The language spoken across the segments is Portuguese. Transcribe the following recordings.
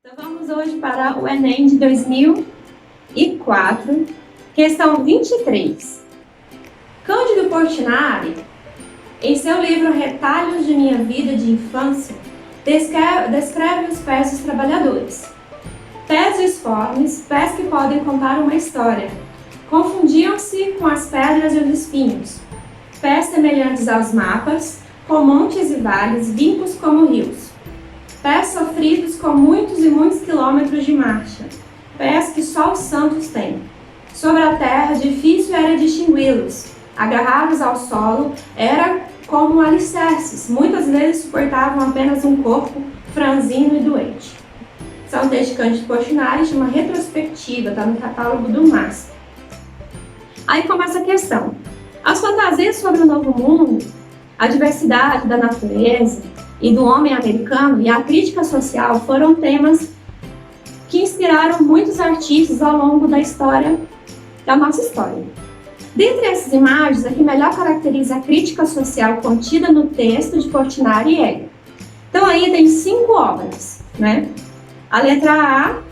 Então vamos hoje para o Enem de 2004, questão 23. Cândido Portinari, em seu livro Retalhos de Minha Vida de Infância, descreve os pés dos trabalhadores. Pés disformes, pés que podem contar uma história. Confundiam-se com as pedras e os espinhos. Pés semelhantes aos mapas, com montes e vales, vincos como rios. Pés sofridos com muitos e muitos quilômetros de marcha. Pés que só os santos têm. Sobre a terra, difícil era distingui-los. Agarrados ao solo, era como alicerces. Muitas vezes suportavam apenas um corpo franzino e doente. São texto de Cândido Portinari, chama Retrospectiva, está no catálogo do MASP. Aí começa a questão. As fantasias sobre o novo mundo, a diversidade da natureza e do homem americano e a crítica social foram temas que inspiraram muitos artistas ao longo da história, da nossa história. Dentre essas imagens, a que melhor caracteriza a crítica social contida no texto de Portinari é. Então aí tem 5 obras, né? A letra A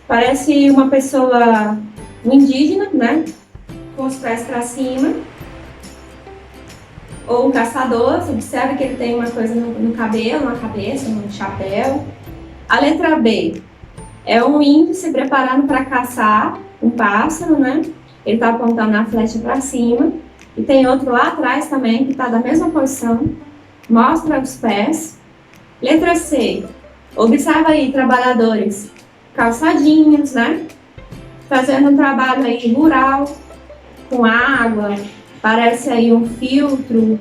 parece uma pessoa, um indígena, né? Com os pés para cima. Ou um caçador, você observa que ele tem uma coisa no cabelo, na cabeça, no chapéu. A letra B é um índio se preparando para caçar um pássaro, né? Ele está apontando a flecha para cima. E tem outro lá atrás também, que está da mesma posição. Mostra os pés. Letra C. Observa aí trabalhadores calçadinhos, né? Fazendo um trabalho aí rural, com água. Parece aí um filtro.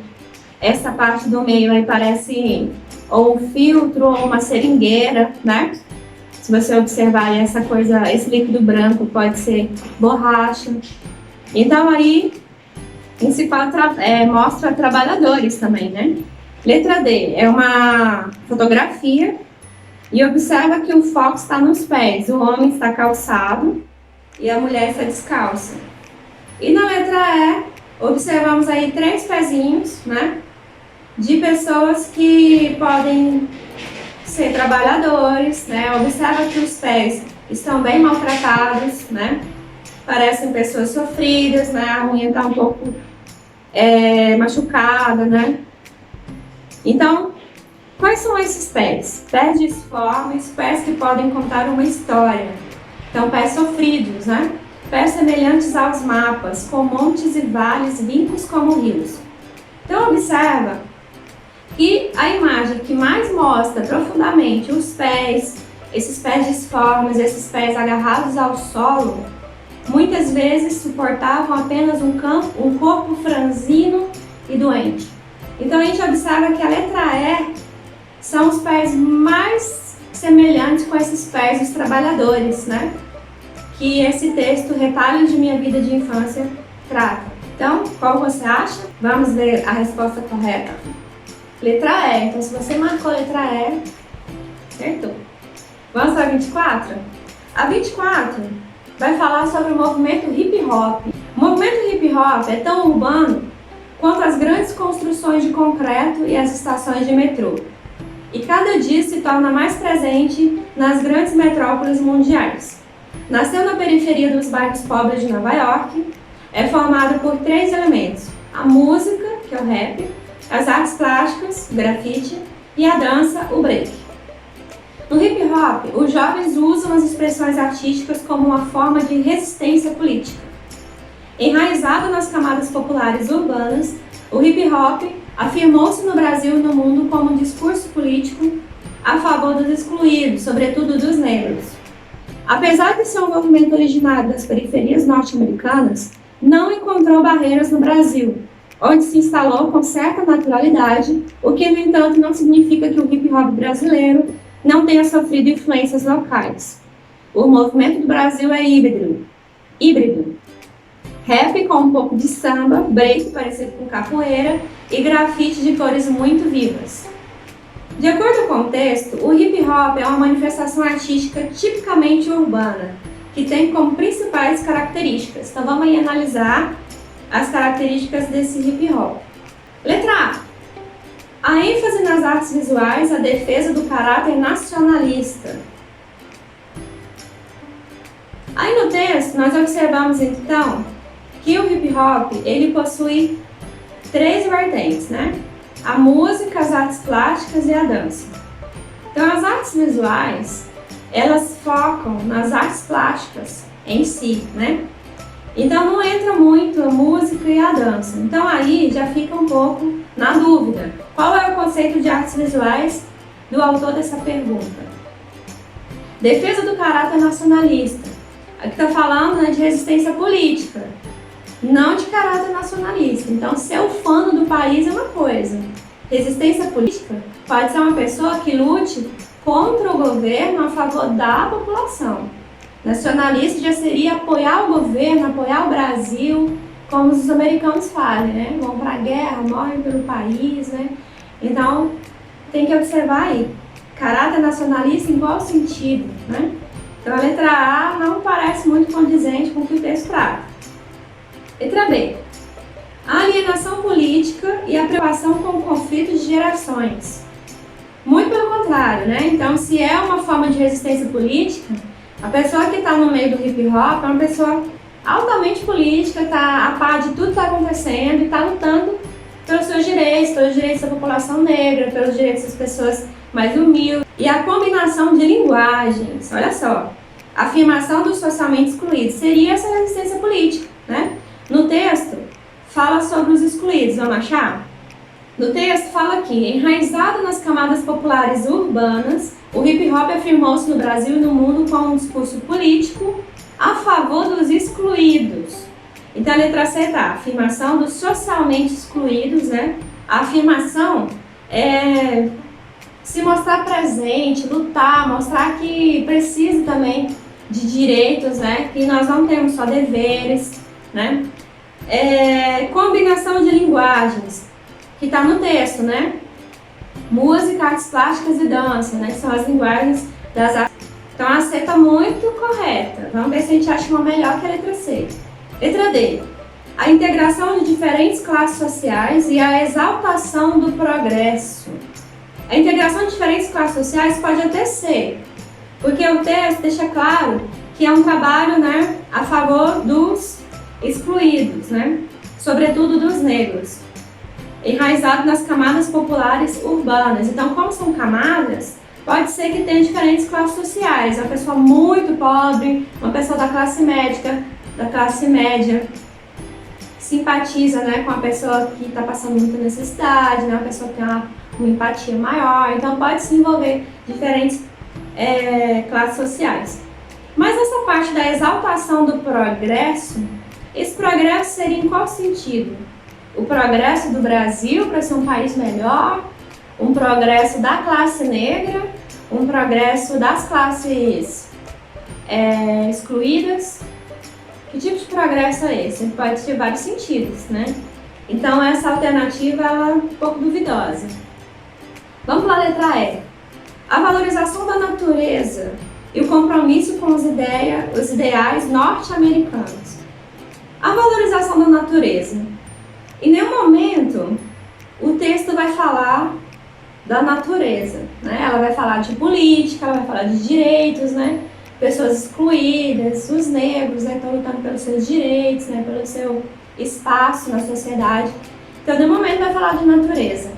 Essa parte do meio aí parece ou um filtro ou uma seringueira, né? Se você observar aí essa coisa, esse líquido branco pode ser borracha. Então aí, principal mostra trabalhadores também, né? Letra D é uma fotografia e observa que o foco está nos pés. O homem está calçado e a mulher está descalça. E na letra E, observamos aí 3 pezinhos, né? De pessoas que podem ser trabalhadores, né? Observa que os pés estão bem maltratados, né? Parecem pessoas sofridas, né? A unha está um pouco machucada, né? Então, quais são esses pés? Pés disformes, pés que podem contar uma história. Então, pés sofridos, né? Pés semelhantes aos mapas, com montes e vales, vincos como rios. Então, observa que a imagem que mais mostra profundamente os pés, esses pés disformes, esses pés agarrados ao solo, muitas vezes suportavam apenas um corpo franzino e doente. Então, a gente observa que a letra E são os pés mais semelhantes com esses pés dos trabalhadores, né? Que esse texto, Retalhos de Minha Vida de Infância, trata. Então, qual você acha? Vamos ver a resposta correta. Letra E. Então, se você marcou a letra E, acertou. Vamos para a 24? A 24 vai falar sobre o movimento hip hop. O movimento hip hop é tão urbano quanto as grandes construções de concreto e as estações de metrô. E cada dia se torna mais presente nas grandes metrópoles mundiais. Nasceu na periferia dos bairros pobres de Nova York, é formado por 3 elementos: a música, que é o rap, as artes plásticas, o grafite, e a dança, o break. No hip hop, os jovens usam as expressões artísticas como uma forma de resistência política. Enraizado nas camadas populares urbanas, o hip hop afirmou-se no Brasil e no mundo como um discurso político a favor dos excluídos, sobretudo dos negros. Apesar de ser um movimento originário das periferias norte-americanas, não encontrou barreiras no Brasil, onde se instalou com certa naturalidade, o que, no entanto, não significa que o hip-hop brasileiro não tenha sofrido influências locais. O movimento do Brasil é híbrido. Rap com um pouco de samba, break parecido com capoeira e grafite de cores muito vivas. De acordo com o texto, o hip-hop é uma manifestação artística tipicamente urbana, que tem como principais características. Então vamos aí analisar as características desse hip-hop. Letra A. A ênfase nas artes visuais, a defesa do caráter nacionalista. Aí no texto nós observamos então que o hip hop ele possui três vertentes, né? A música, as artes plásticas e a dança. Então as artes visuais, elas focam nas artes plásticas em si, né? Então não entra muito a música e a dança. Então aí já fica um pouco na dúvida. Qual é o conceito de artes visuais do autor dessa pergunta? Defesa do caráter nacionalista. Aqui está falando, né, de resistência política, não de caráter nacionalista. Então ser ufano do país é uma coisa. Resistência política pode ser uma pessoa que lute contra o governo a favor da população. Nacionalista já seria apoiar o governo, apoiar o Brasil, como os americanos fazem, né? Vão para a guerra, morrem pelo país, né? Então, tem que observar aí, caráter nacionalista em qual sentido, né? Então, a letra A não parece muito condizente com o que o texto trata. Letra B. A alienação política e a preocupação com o conflito de gerações. Muito pelo contrário, né? Então, se é uma forma de resistência política, a pessoa que está no meio do hip hop é uma pessoa altamente política, está a par de tudo que está acontecendo e está lutando pelos seus direitos, pelos direitos da população negra, pelos direitos das pessoas mais humildes. E a combinação de linguagens, olha só, a afirmação dos socialmente excluídos seria essa resistência política, né? No texto, fala sobre os excluídos, vamos achar? No texto fala aqui, enraizado nas camadas populares urbanas, o hip hop afirmou-se no Brasil e no mundo com um discurso político a favor dos excluídos. Então a letra C tá, afirmação dos socialmente excluídos, né? A afirmação é se mostrar presente, lutar, mostrar que precisa também de direitos, né? Que nós não temos só deveres, né? Combinação de linguagens, que está no texto, né? Música, artes plásticas e dança, né? Que são as linguagens das artes. Então a C está muito correta. Vamos ver se a gente acha uma melhor que a letra C. Letra D. A integração de diferentes classes sociais e a exaltação do progresso. A integração de diferentes classes sociais pode até ser, porque o texto deixa claro que é um trabalho, né, a favor dos excluídos, né? Sobretudo dos negros, enraizado nas camadas populares urbanas. Então, como são camadas, pode ser que tenha diferentes classes sociais. Uma pessoa muito pobre, uma pessoa da classe média, simpatiza, né, com a pessoa que está passando muita necessidade, né, uma pessoa que tem uma empatia maior. Então, pode se envolver diferentes classes sociais. Mas essa parte da exaltação do progresso, esse progresso seria em qual sentido? O progresso do Brasil para ser um país melhor, um progresso da classe negra, um progresso das classes excluídas. Que tipo de progresso é esse? Ele pode ter vários sentidos, né? Então essa alternativa ela é um pouco duvidosa. Vamos para a letra E. A valorização da natureza e o compromisso com os ideais norte-americanos. A valorização da natureza. Em nenhum momento o texto vai falar da natureza, né? Ela vai falar de política, ela vai falar de direitos, né? Pessoas excluídas, os negros, né, estão lutando pelos seus direitos, né, pelo seu espaço na sociedade. Então, no momento vai falar de natureza.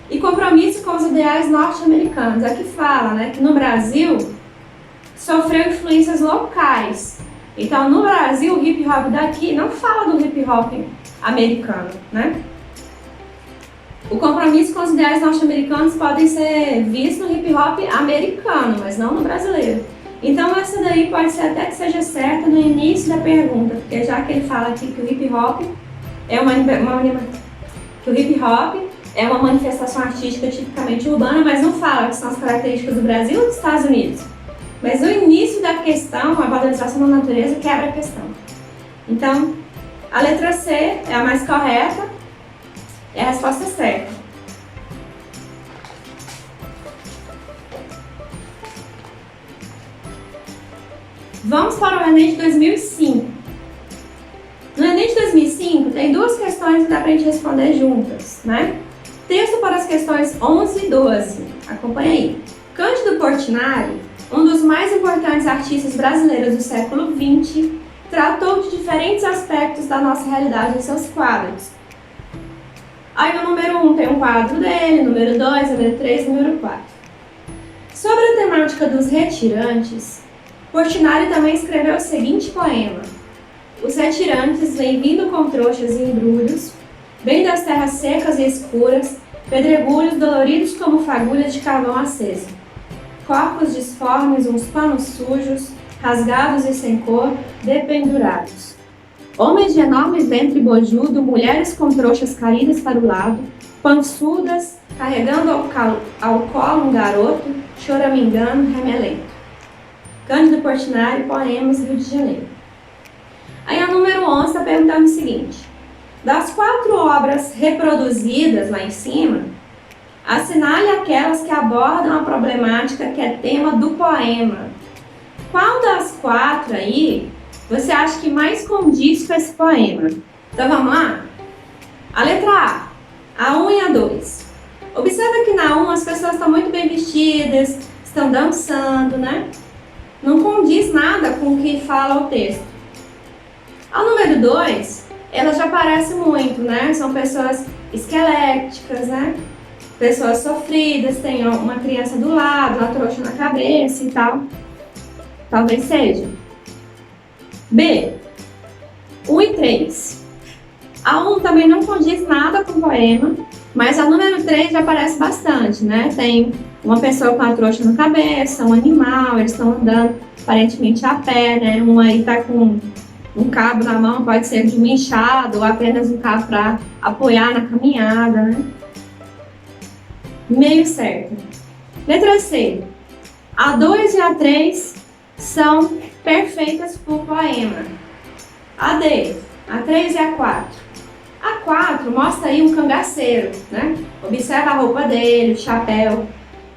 E compromisso com os ideais norte-americanos. Aqui fala, né, que no Brasil sofreu influências locais. Então, no Brasil, o hip hop daqui não fala do hip hop americano, né? O compromisso com os ideais norte-americanos podem ser vistos no hip hop americano, mas não no brasileiro. Então essa daí pode ser até que seja certa no início da pergunta, porque já que ele fala aqui que o hip hop é uma manifestação artística tipicamente urbana, mas não fala que são as características do Brasil ou dos Estados Unidos. Mas no início da questão, a valorização da natureza quebra a questão. Então, a letra C é a mais correta, é a resposta certa. Vamos para o Enem de 2005. No Enem de 2005 tem duas questões que dá para a gente responder juntas, né? Texto para as questões 11 e 12. Acompanhe aí. Cândido Portinari, um dos mais importantes artistas brasileiros do século XX, tratou de diferentes aspectos da nossa realidade em seus quadros. Aí no número 1 tem um quadro dele, número 2, número 3, número 4. Sobre a temática dos retirantes, Portinari também escreveu o seguinte poema: os retirantes vêm vindo com trouxas e embrulhos, vêm das terras secas e escuras, pedregulhos doloridos como fagulhas de carvão aceso. Corpos disformes, uns panos sujos, rasgados e sem cor, dependurados. Homens de enorme ventre bojudo, mulheres com trouxas caídas para o lado, pançudas, carregando ao colo um garoto, choramingando, remelento. Cândido Portinari, Poemas, Rio de Janeiro. Aí a número 11 está perguntando o seguinte: das 4 obras reproduzidas lá em cima, assinale aquelas que abordam a problemática que é tema do poema. Qual das 4 aí você acha que mais condiz com esse poema? Então vamos lá? A letra A 1 e a 2. Observa que na 1 as pessoas estão muito bem vestidas, estão dançando, né? Não condiz nada com o que fala o texto. A número 2, ela já parece muito, né? São pessoas esqueléticas, né? Pessoas sofridas, tem uma criança do lado, a trouxa na cabeça e tal. Talvez seja. B, 1 e 3. A 1 também não condiz nada com o poema, mas a número 3 já aparece bastante, né? Tem uma pessoa com a trouxa na cabeça, um animal, eles estão andando aparentemente a pé, né? Um aí tá com um cabo na mão, pode ser de um enxado ou apenas um cabo para apoiar na caminhada, né? Meio certo. Letra C. A 2 e a 3 são perfeitas para o poema. A D, a 3 e a 4. A 4 mostra aí um cangaceiro, né? Observa a roupa dele, o chapéu.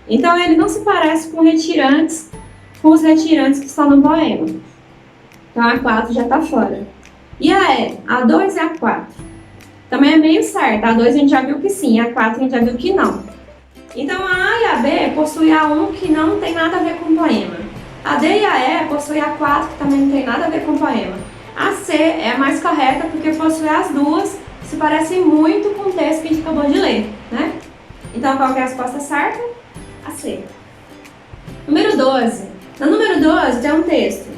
Então ele não se parece com os retirantes que estão no poema. Então a 4 já está fora. E a E, a 2 e a 4. Também é meio certo. A 2 a gente já viu que sim, a 4 a gente já viu que não. Então a A e a B possuem a 1 que não tem nada a ver com o poema. A D e a E possuem a 4 que também não tem nada a ver com o poema. A C é a mais correta porque possui as duas que se parecem muito com o texto que a gente acabou de ler, né? Então qual que é a resposta certa? A C. Número 12. Na número 12 tem um texto.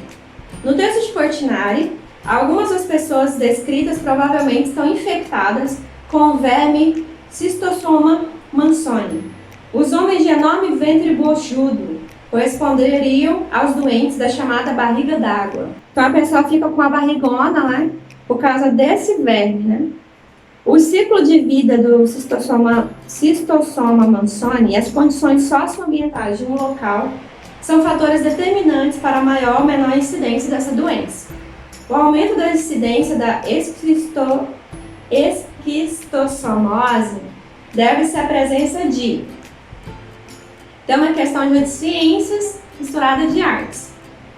No texto de Portinari, algumas das pessoas descritas provavelmente estão infectadas com o verme Schistosoma mansoni. Os homens de enorme ventre bojudo corresponderiam aos doentes da chamada barriga d'água. Então a pessoa fica com a barrigona, né? Por causa desse verme, né? O ciclo de vida do Schistosoma mansoni e as condições socioambientais de um local são fatores determinantes para a maior ou menor incidência dessa doença. O aumento da incidência da esquistossomose deve-se à presença de... Então, é uma questão de ciências misturada de artes.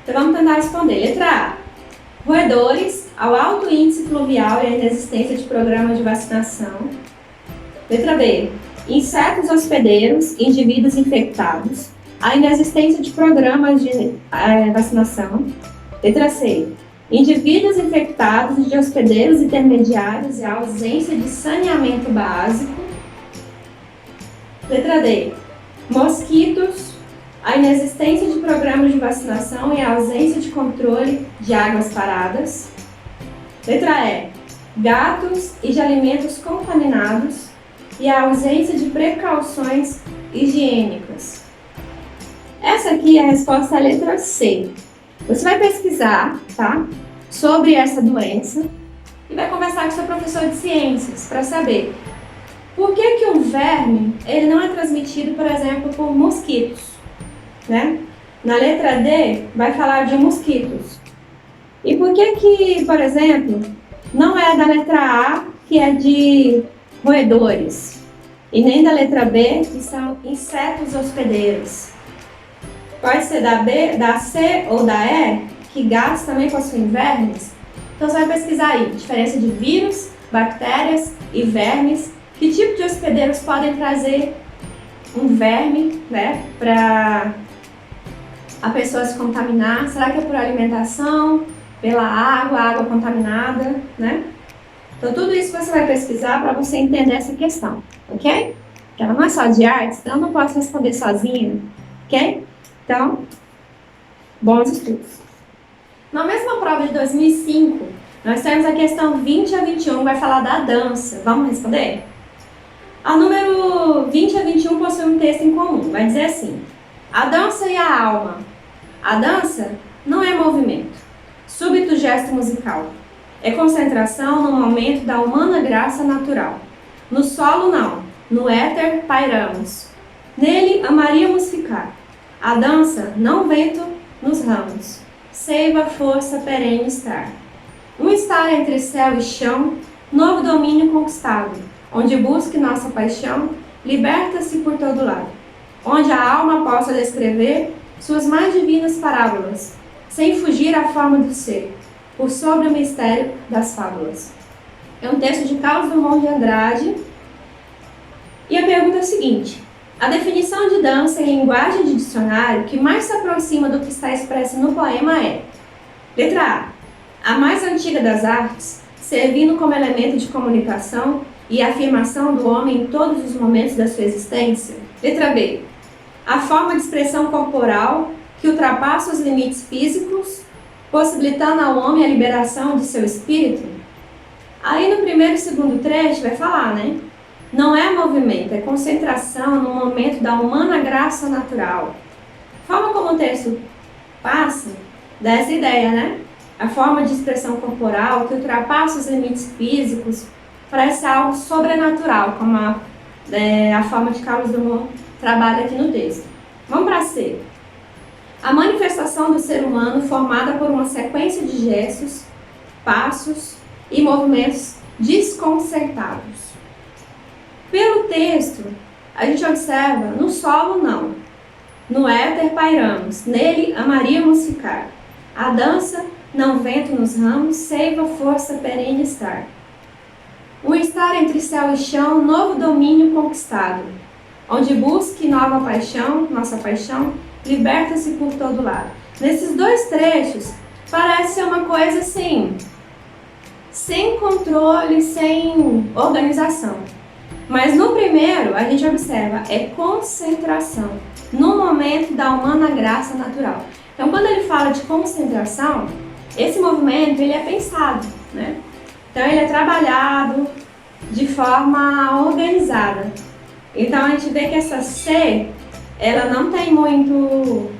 Então, vamos tentar responder. Letra A. Roedores, ao alto índice fluvial e à inexistência de programas de vacinação. Letra B. Insetos hospedeiros, indivíduos infectados, a inexistência de programas de vacinação. Letra C. Indivíduos infectados de hospedeiros intermediários e a ausência de saneamento básico. Letra D. Mosquitos, a inexistência de programas de vacinação e a ausência de controle de águas paradas. Letra E. Gatos e de alimentos contaminados e a ausência de precauções higiênicas. Essa aqui é a resposta à letra C. Você vai pesquisar, tá, sobre essa doença e vai conversar com seu professor de ciências para saber por que um verme ele não é transmitido, por exemplo, por mosquitos, né? Na letra D vai falar de mosquitos. E por que, por exemplo, não é da letra A, que é de roedores, e nem da letra B, que são insetos hospedeiros? Pode ser da B, da C ou da E, que gatos também possuem vermes. Então você vai pesquisar aí, diferença de vírus, bactérias e vermes Que tipo de hospedeiros podem trazer um verme, né, para a pessoa se contaminar? Será que é por alimentação, pela água contaminada, né? Então tudo isso você vai pesquisar para você entender essa questão, ok? Porque ela não é só de artes, então eu não posso responder sozinha, ok? Então, bons estudos. Na mesma prova de 2005, nós temos a questão 20 a 21, vai falar da dança. Vamos responder? A número 20 a 21 possui um texto em comum. Vai dizer assim: a dança e a alma. A dança não é movimento, súbito gesto musical. É concentração no momento da humana graça natural. No solo não, no éter pairamos. Nele amaríamos ficar. A dança não vento nos ramos. Seiva força perene estar. Um estar entre céu e chão, novo domínio conquistado, onde busque nossa paixão, liberta-se por todo lado. Onde a alma possa descrever suas mais divinas parábolas, sem fugir à forma do ser, por sobre o mistério das fábulas. É um texto de Carlos Drummond de Andrade. E a pergunta é a seguinte: a definição de dança em linguagem de dicionário que mais se aproxima do que está expresso no poema é: letra A mais antiga das artes, servindo como elemento de comunicação e afirmação do homem em todos os momentos da sua existência. Letra B, a forma de expressão corporal que ultrapassa os limites físicos, possibilitando ao homem a liberação de seu espírito. Aí no primeiro e segundo trecho vai falar, né? Não é movimento, é concentração no momento da humana graça natural. A forma como o texto passa dá essa ideia, né? A forma de expressão corporal que ultrapassa os limites físicos parece algo sobrenatural, como a forma que Carlos Drummond trabalha aqui no texto. Vamos para C. A manifestação do ser humano formada por uma sequência de gestos, passos e movimentos desconcertados. Pelo texto, a gente observa: no solo não, no éter pairamos, nele amaríamos ficar. A dança não vento nos ramos, seiva força perene estar. Um estar entre céu e chão, novo domínio conquistado, onde busque nova paixão, nossa paixão, liberta-se por todo lado. Nesses dois trechos, parece ser uma coisa assim, sem controle, sem organização. Mas no primeiro, a gente observa, é concentração, no momento da humana graça natural. Então, quando ele fala de concentração, esse movimento ele é pensado, né? Então, ele é trabalhado de forma organizada. Então, a gente vê que essa C, ela não tem muito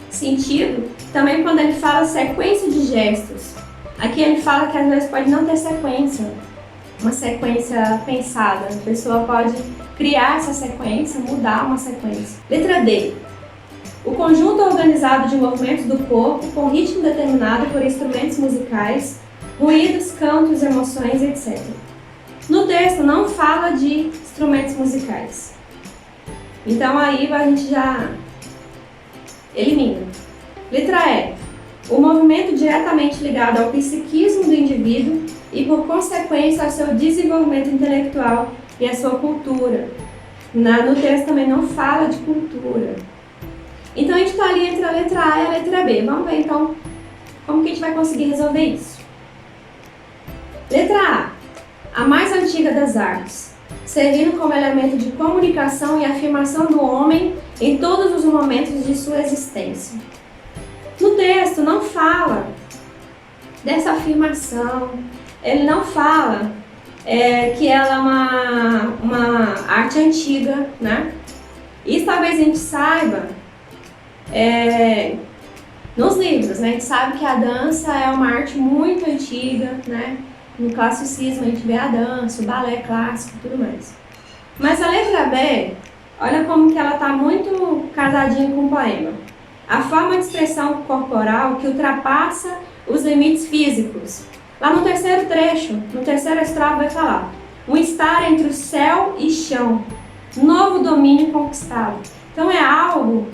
sentido. Também quando ele fala sequência de gestos, aqui ele fala que às vezes pode não ter sequência, uma sequência pensada. A pessoa pode criar essa sequência, mudar uma sequência. Letra D. O conjunto organizado de movimentos do corpo com ritmo determinado por instrumentos musicais, ruídos, cantos, emoções, etc. No texto não fala de instrumentos musicais. Então aí a gente já elimina. Letra E. O movimento diretamente ligado ao psiquismo do indivíduo e, por consequência, ao seu desenvolvimento intelectual e à sua cultura. No texto também não fala de cultura. Então a gente está ali entre a letra A e a letra B. Vamos ver então como que a gente vai conseguir resolver isso. Letra A mais antiga das artes, servindo como elemento de comunicação e afirmação do homem em todos os momentos de sua existência. No texto não fala dessa afirmação, ele não fala que ela é uma arte antiga, né? Isso talvez a gente saiba nos livros, né? A gente sabe que a dança é uma arte muito antiga, né? No classicismo a gente vê a dança, o balé clássico e tudo mais. Mas a letra B, olha como que ela está muito casadinha com o poema. A forma de expressão corporal que ultrapassa os limites físicos. Lá no terceiro trecho, no terceiro estrofe vai falar: um estar entre o céu e chão, novo domínio conquistado. Então é algo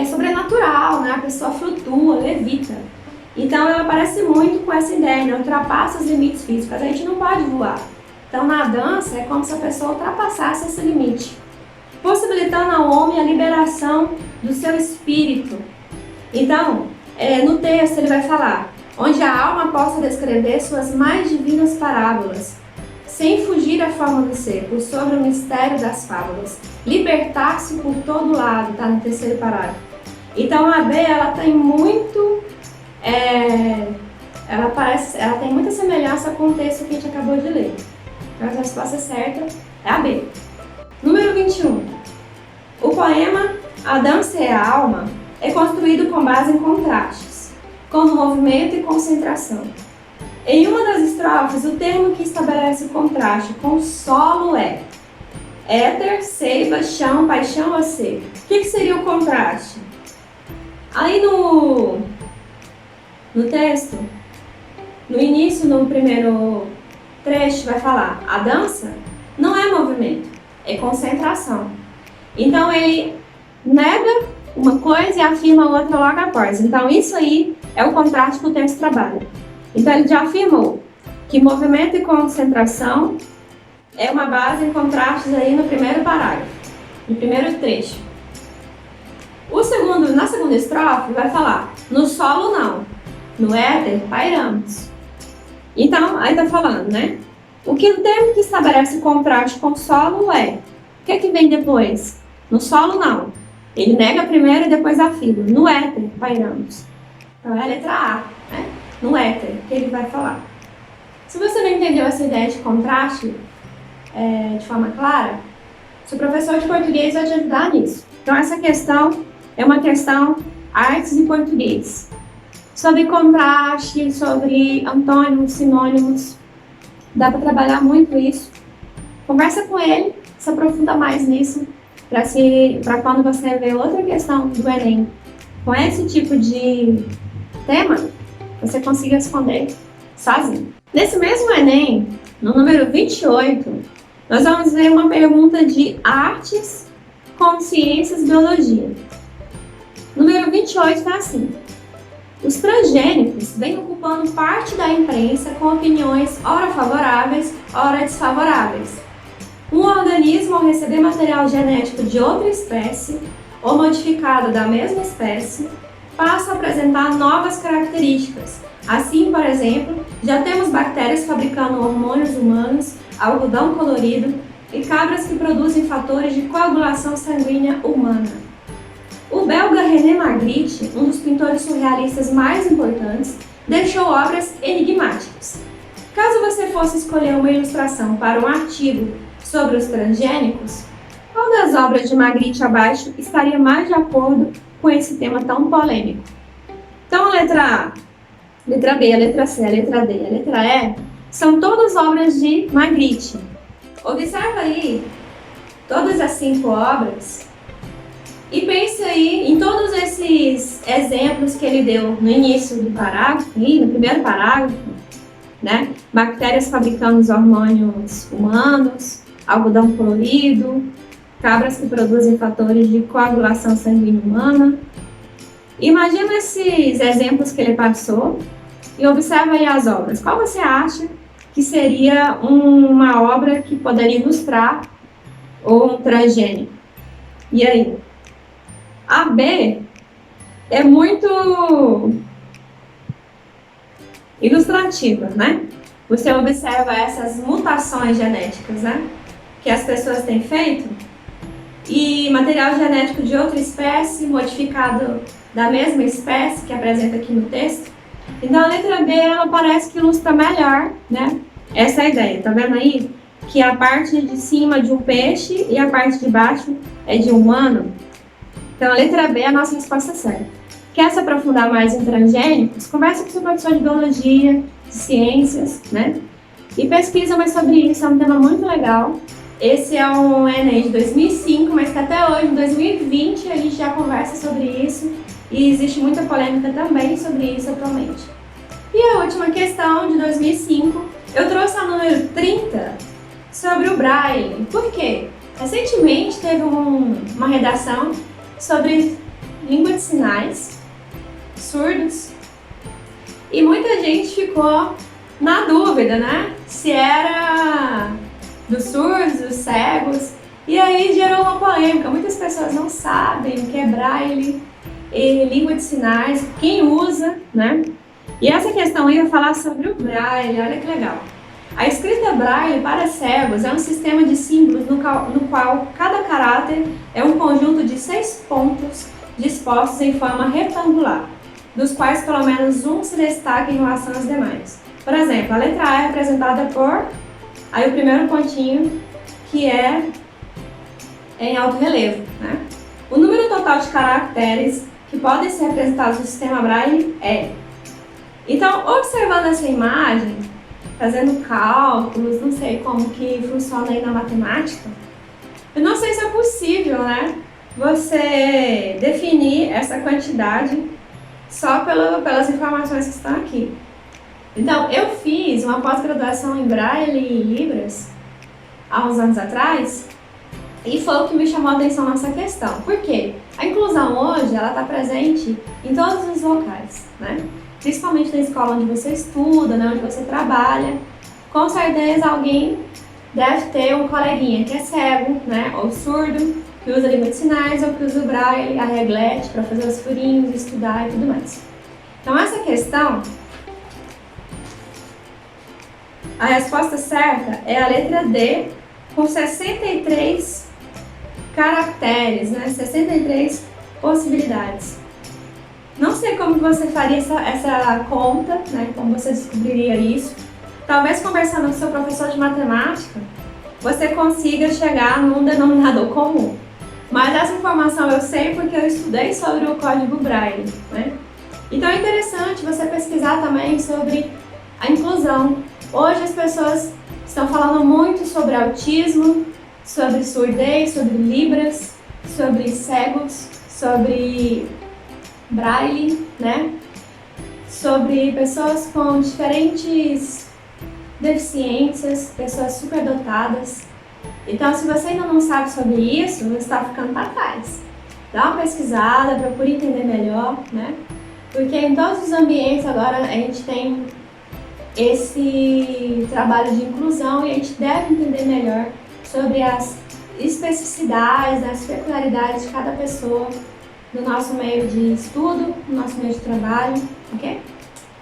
sobrenatural, né? A pessoa flutua, levita. Então ela parece muito com essa ideia, né? Ultrapassa os limites físicos. A gente não pode voar, Então, na dança, é como se a pessoa ultrapassasse esse limite, possibilitando ao homem a liberação do seu espírito. Então, no texto ele vai falar, onde a alma possa descrever suas mais divinas parábolas, sem fugir à forma do ser, por sobre o mistério das fábulas, libertar-se por todo lado, tá no terceiro parágrafo. Então a B, ela tem muito, ela tem muita semelhança com o texto que a gente acabou de ler. Então a resposta certa é a B. Número 21. O poema A Dança e a Alma é construído com base em contrastes, como movimento e concentração. Em uma das estrofes, o termo que estabelece o contraste com o solo é éter, seiva, chão, paixão ou ser. O que seria o contraste? Aí no texto, no início, no primeiro trecho, vai falar a dança não é movimento, é concentração. Então ele nega uma coisa e afirma outra logo após. Então isso aí é o contraste que o texto trabalha. Então ele já afirmou que movimento e concentração é uma base em contrastes aí no primeiro parágrafo, no primeiro trecho. Na segunda estrofe vai falar, no solo não, no éter pairamos. Então, aí tá falando, né? O termo que estabelece o contraste com o solo é, o que vem depois? No solo não, ele nega primeiro e depois afirma, no éter pairamos. Então é a letra A, né? No éter, que ele vai falar. Se você não entendeu essa ideia de contraste de forma clara, seu professor de português vai te ajudar nisso. Então essa questão é uma questão artes e português. Sobre contraste, sobre antônimos, sinônimos, dá para trabalhar muito isso. Conversa com ele, se aprofunda mais nisso, para quando você ver outra questão do Enem com esse tipo de tema, você consiga responder sozinho. Nesse mesmo Enem, no número 28, nós vamos ver uma pergunta de artes com ciências e biologia. Número 28 está assim. Os transgênicos vêm ocupando parte da imprensa com opiniões ora favoráveis, ora desfavoráveis. Um organismo, ao receber material genético de outra espécie ou modificado da mesma espécie, passa a apresentar novas características. Assim, por exemplo, já temos bactérias fabricando hormônios humanos, algodão colorido e cabras que produzem fatores de coagulação sanguínea humana. O belga René Magritte, um dos pintores surrealistas mais importantes, deixou obras enigmáticas. Caso você fosse escolher uma ilustração para um artigo sobre os transgênicos, qual das obras de Magritte abaixo estaria mais de acordo com esse tema tão polêmico? Então a letra A, a letra B, a letra C, a letra D, a letra E são todas obras de Magritte. Observa aí todas as 5 obras e pense aí em todos esses exemplos que ele deu no início do parágrafo, no primeiro parágrafo, né? Bactérias fabricando os hormônios humanos, algodão colorido, cabras que produzem fatores de coagulação sanguínea humana. Imagina esses exemplos que ele passou e observa aí as obras. Qual você acha que seria uma obra que poderia ilustrar um transgênico? E aí? A B é muito ilustrativa, né? Você observa essas mutações genéticas, né? Que as pessoas têm feito e material genético de outra espécie modificado da mesma espécie que apresenta aqui no texto. Então a letra B ela parece que ilustra melhor, né? Essa é a ideia. Tá vendo aí que a parte de cima de um peixe e a parte de baixo é de um humano? Então a letra B é a nossa resposta certa. Quer se aprofundar mais em transgênicos? Conversa com seu professor de biologia, de ciências, né? E pesquisa mais sobre isso, é um tema muito legal. Esse é um Enem de 2005, mas que até hoje, em 2020, a gente já conversa sobre isso e existe muita polêmica também sobre isso atualmente. E a última questão, de 2005, eu trouxe a número 30 sobre o Braille. Por quê? Recentemente teve uma redação sobre língua de sinais, surdos, e muita gente ficou na dúvida, né? Se era dos surdos, dos cegos, e aí gerou uma polêmica. Muitas pessoas não sabem o que é Braille e língua de sinais, quem usa, né? E essa questão aí eu falar sobre o Braille, olha que legal. A escrita Braille para cegos é um sistema de símbolos no qual cada caráter é um conjunto de 6 pontos dispostos em forma retangular, dos quais pelo menos um se destaca em relação às demais. Por exemplo, a letra A é representada por, aí o primeiro pontinho, que é em alto relevo, né? O número total de caracteres que podem ser representados no sistema Braille é. Então, observando essa imagem, fazendo cálculos, não sei como que funciona aí na matemática, eu não sei se é possível, né, você definir essa quantidade só pelas informações que estão aqui. Então, eu fiz uma pós-graduação em Braille e Libras há uns anos atrás, e foi o que me chamou a atenção nessa questão. Por quê? A inclusão hoje, ela está presente em todos os locais, né? Principalmente na escola onde você estuda, né, onde você trabalha. Com certeza alguém deve ter um coleguinha que é cego, né, ou surdo, que usa língua de sinais ou que usa o Braille, a reglete para fazer os furinhos, estudar e tudo mais. Então essa questão, a resposta certa é a letra D, com 63 caracteres, né, 63 possibilidades. Não sei como você faria essa conta, né? Como você descobriria isso. Talvez conversando com seu professor de matemática, você consiga chegar num denominador comum. Mas essa informação eu sei porque eu estudei sobre o código Braille, né? Então é interessante você pesquisar também sobre a inclusão. Hoje as pessoas estão falando muito sobre autismo, sobre surdez, sobre libras, sobre cegos, sobre Braille, né? Sobre pessoas com diferentes deficiências, pessoas superdotadas. Então, se você ainda não sabe sobre isso, você está ficando para trás. Dá uma pesquisada, procure entender melhor, né? Porque em todos os ambientes agora a gente tem esse trabalho de inclusão e a gente deve entender melhor sobre as especificidades, as peculiaridades de cada pessoa no nosso meio de estudo, no nosso meio de trabalho, ok?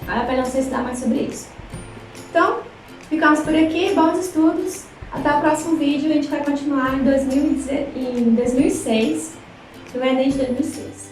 Vale a pena você estudar mais sobre isso. Então, ficamos por aqui, bons estudos, até o próximo vídeo, a gente vai continuar em 2006, no Enem de 2006.